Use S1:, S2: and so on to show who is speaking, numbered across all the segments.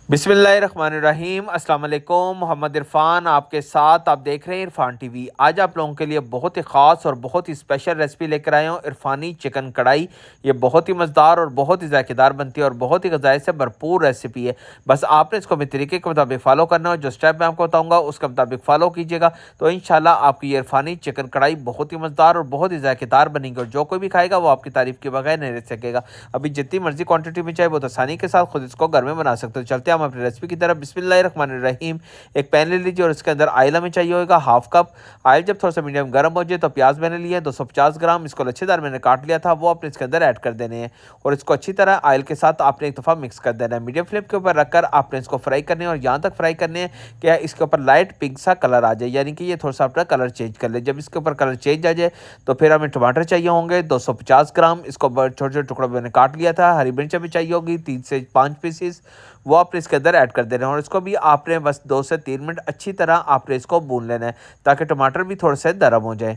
S1: बिस्मिल्लाहिर्रहमानिर्रहीम अस्सलाम वालेकुम। मोहम्मद इरफान आपके साथ, आप देख रहे हैं इरफान टीवी। आज आप लोगों के लिए बहुत ही ख़ास और बहुत ही स्पेशल रेसिपी लेकर आया हूँ, इरफानी चिकन कढ़ाई। ये बहुत ही मज़ेदार और बहुत ही ज़ायकेदार बनती है और बहुत ही ग़िज़ाई से भरपूर रेसिपी है। बस आपने इसको अपने तरीके के मुताबिक फ़ॉलो करना है, जो स्टेप मैं आपको बताऊँगा उसके मुताबिक फ़ॉलो कीजिएगा, तो इंशाल्लाह आपकी ये इरफानी चिकन कढ़ाई बहुत ही मज़ेदार और बहुत ही ज़ायकेदार बनेगी और जो कोई भी खाएगा वो आपकी तारीफ़ के बगैर नहीं रह सकेगा। अभी जितनी मर्ज़ी क्वांटिटी में चाहे बहुत आसानी के साथ खुद इसको घर में बना सकते हो। चलते हैं हम अपनी रेसिपी की तरफ। बिस्मिल्लाहिर्रहमानिर्रहीम। एक पैन ले लीजिए और इसके अंदर ऑयल हमें चाहिए होगा हाफ कप। ऑयल जब थोड़ा सा मीडियम गर्म हो जाए तो प्याज मैंने लिए 250 ग्राम, इसको लच्छेदार मैंने काट लिया था, वो आपने इसके अंदर ऐड कर देने हैं और इसको अच्छी तरह ऑयल के साथ आपने एक दफ़ा मिक्स कर देना है। मीडियम फ्लेम के ऊपर रखकर आपने इसको फ्राई करने हैं और यहाँ तक फ्राई करने हैं कि इसके ऊपर लाइट पिंक सा कलर आ जाए, यानी कि ये थोड़ा सा अपना कलर चेंज कर ले। जब इसके ऊपर कलर चेंज आ जाए तो फिर हमें टमाटर चाहिए होंगे 250 ग्राम, इसको छोटे छोटे टुकड़ों में मैंने काट लिया था। हरी मिर्च भी चाहिए होगी 3 से 5 पीसीस, वो आपने इसके अंदर ऐड कर देना है और इसको भी आपने बस 2 से 3 मिनट अच्छी तरह आपने इसको भून लेना है ताकि टमाटर भी थोड़े से नरम हो जाए।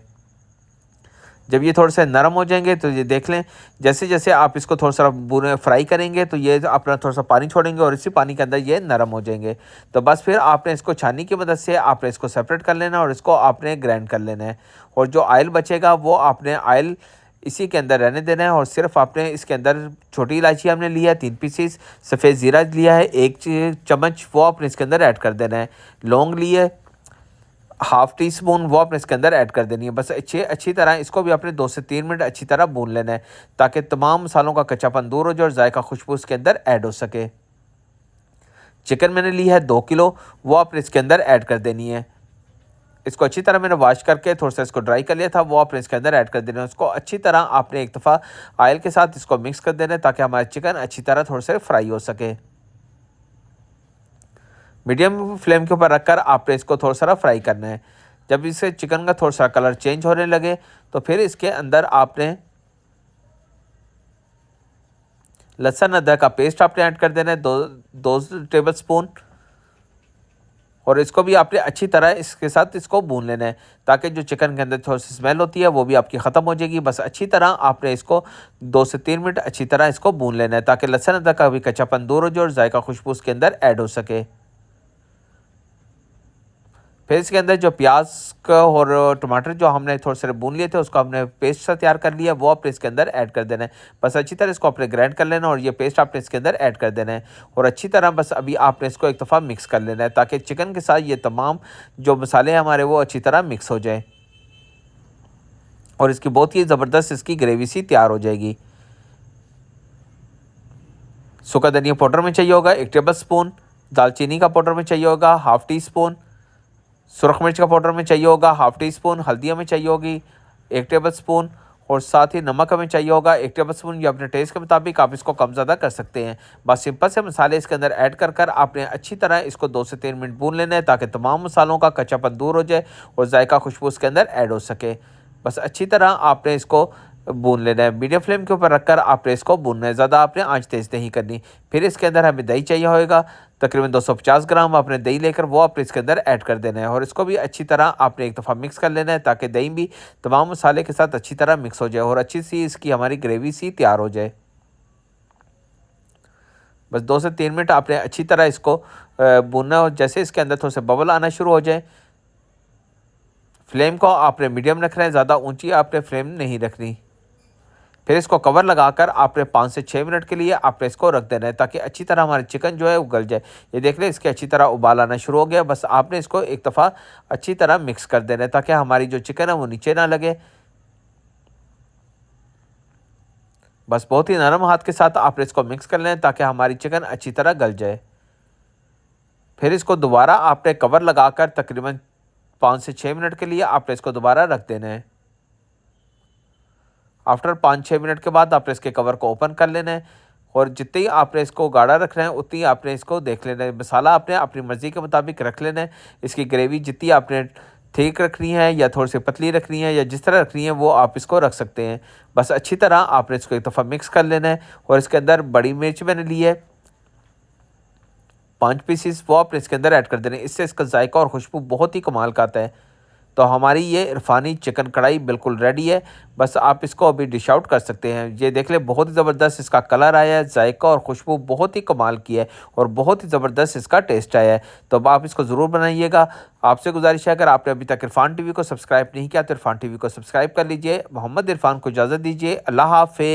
S1: जब ये थोड़े से नरम हो जाएंगे तो ये देख लें, जैसे जैसे आप इसको थोड़ा सा भूने फ्राई करेंगे तो ये अपना थोड़ा सा पानी छोड़ेंगे और इसी पानी के अंदर ये नरम हो जाएंगे। तो बस फिर आपने इसको छानी की मदद से आपने इसको सेपरेट कर लेना और इसको आपने ग्राइंड कर लेना है और जो ऑयल बचेगा वो आपने ऑयल इसी के अंदर रहने देना है और सिर्फ आपने इसके अंदर छोटी इलायची हमने लिया है 3 पीसीस, सफ़ेद ज़ीरा लिया है 1 चम्मच, वो आपने इसके अंदर ऐड कर देना है। लौंग लिए हाफ़ टी स्पून, वो आपने इसके अंदर ऐड कर देनी है। बस अच्छी तरह इसको भी आपने 2 से 3 मिनट अच्छी तरह भून लेना है ताकि तमाम मसालों का कच्चापन दूर हो जाए और जायका खुशबू इसके अंदर ऐड हो सके। चिकन मैंने ली है 2 किलो, वो आपने इसके अंदर ऐड कर देनी है। इसको अच्छी तरह मैंने वॉश करके थोड़ा सा इसको ड्राई कर लिया था, वो आपने इसके अंदर ऐड कर देना है। उसको अच्छी तरह आपने एक दफ़ा ऑयल के साथ इसको मिक्स कर देना है ताकि हमारा चिकन अच्छी तरह थोड़ा सा फ्राई हो सके। मीडियम फ्लेम के ऊपर रखकर आपने इसको थोड़ा सा फ्राई करना है। जब इससे चिकन का थोड़ा सा कलर चेंज होने लगे तो फिर इसके अंदर आपने लहसुन अदरक का पेस्ट आपने ऐड कर देना है, दो टेबल स्पून, और इसको भी आपने अच्छी तरह इसके साथ इसको भून लेना है ताकि जो चिकन के अंदर थोड़ी सी स्मेल होती है वो भी आपकी ख़त्म हो जाएगी। बस अच्छी तरह आपने इसको 2 से 3 मिनट अच्छी तरह इसको भून लेना है ताकि लहसुन अदरक का भी कच्चापन दूर हो जाए और जायका खुशबू उसके अंदर ऐड हो सके। फिर इसके अंदर जो प्याज का और टमाटर जो हमने थोड़े से भून लिए थे उसको हमने पेस्ट सा तैयार कर लिया, वो आपने इसके अंदर ऐड कर देना है। बस अच्छी तरह इसको आपने ग्राइंड कर लेना और ये पेस्ट आपने इसके अंदर ऐड कर देना है और अच्छी तरह बस अभी आपने इसको एक दफ़ा मिक्स कर लेना है ताकि चिकन के साथ ये तमाम जो मसाले हैं हमारे वो अच्छी तरह मिक्स हो जाए और इसकी बहुत ही ज़बरदस्त इसकी ग्रेवी सी तैयार हो जाएगी। सूखा धनिया पाउडर में चाहिए होगा 1 टेबल स्पून, दालचीनी का पाउडर में चाहिए होगा हाफ़ टी स्पून, सुरख मिर्च का पाउडर में चाहिए होगा हाफ़ टी स्पून, हल्दी हमें चाहिए होगी 1 टेबल स्पून और साथ ही नमक हमें चाहिए होगा 1 टेबल स्पून। ये अपने टेस्ट के मुताबिक आप इसको कम ज़्यादा कर सकते हैं। बस सिंपल से मसाले इसके अंदर ऐड कर आपने अच्छी तरह इसको 2 से 3 मिनट भून लेना है ताकि तमाम मसालों का कच्चापन दूर हो जाए और जायका खुशबू उसके अंदर ऐड हो सके। बस अच्छी तरह आपने इसको भून लेना है। मीडियम फ्लेम के ऊपर रखकर आपने इसको भूनना है, ज़्यादा आपने आंच तेज़ नहीं करनी। फिर इसके अंदर हमें दही चाहिए होगा, तकरीबन 250 ग्राम आपने दही लेकर वो आपने इसके अंदर ऐड कर देना है और इसको भी अच्छी तरह आपने एक दफ़ा मिक्स कर लेना है ताकि दही भी तमाम मसाले के साथ अच्छी तरह मिक्स हो जाए और अच्छी सी इसकी हमारी ग्रेवी सी तैयार हो जाए। बस 2 से 3 मिनट आपने अच्छी तरह इसको भूनना और जैसे इसके अंदर थोड़े से बबल आना शुरू हो जाए, फ्लेम को आपने मीडियम रखना है, ज़्यादा ऊंची आपने फ्लेम नहीं रखनी। फिर इसको कवर लगाकर आपने 5 से 6 मिनट के लिए आपने इसको रख देना है ताकि अच्छी तरह हमारी चिकन जो है वो गल जाए। ये देख लें इसके अच्छी तरह उबाल आना शुरू हो गया। बस आपने इसको एक दफ़ा अच्छी तरह मिक्स कर देना है ताकि हमारी जो चिकन है वो नीचे ना लगे। बस बहुत ही नरम हाथ के साथ आपने इसको मिक्स कर लेना है ताकि हमारी चिकन अच्छी तरह गल जाए। फिर इसको दोबारा आपने कवर लगाकर तकरीबन 5 से 6 मिनट के लिए आपने इसको दोबारा रख देना है। आफ्टर 5-6 मिनट के बाद आपने इसके कवर को ओपन कर लेना है और जितने ही आपने इसको गाढ़ा रखना है उतनी आपने इसको देख लेना है। मसाला आपने अपनी मर्ज़ी के मुताबिक रख लेना है। इसकी ग्रेवी जितनी आपने थिक रखनी है या थोड़ी सी पतली रखनी है या जिस तरह रखनी है वो आप इसको रख सकते हैं। बस अच्छी तरह आपने इसको एक दफ़ा मिक्स कर लेना है और इसके अंदर बड़ी मिर्च मैंने ली है 5 पीसीस, वो आपने इसके अंदर ऐड कर देने। इससे इसका जायका और खुशबू बहुत ही कमाल का आता है। तो हमारी ये इरफानी चिकन कढ़ाई बिल्कुल रेडी है। बस आप इसको अभी डिश आउट कर सकते हैं। ये देख लें, बहुत ही ज़बरदस्त इसका कलर आया है, जायका और खुशबू बहुत ही कमाल की है और बहुत ही ज़बरदस्त इसका टेस्ट आया है। तो अब आप इसको ज़रूर बनाइएगा। आपसे गुजारिश है, अगर आपने अभी तक इरफान टीवी को सब्सक्राइब नहीं किया तो इरफान टीवी को सब्सक्राइब कर लीजिए। मोहम्मद इरफान को इजाज़त दीजिए। अल्लाह हाफ़िज़।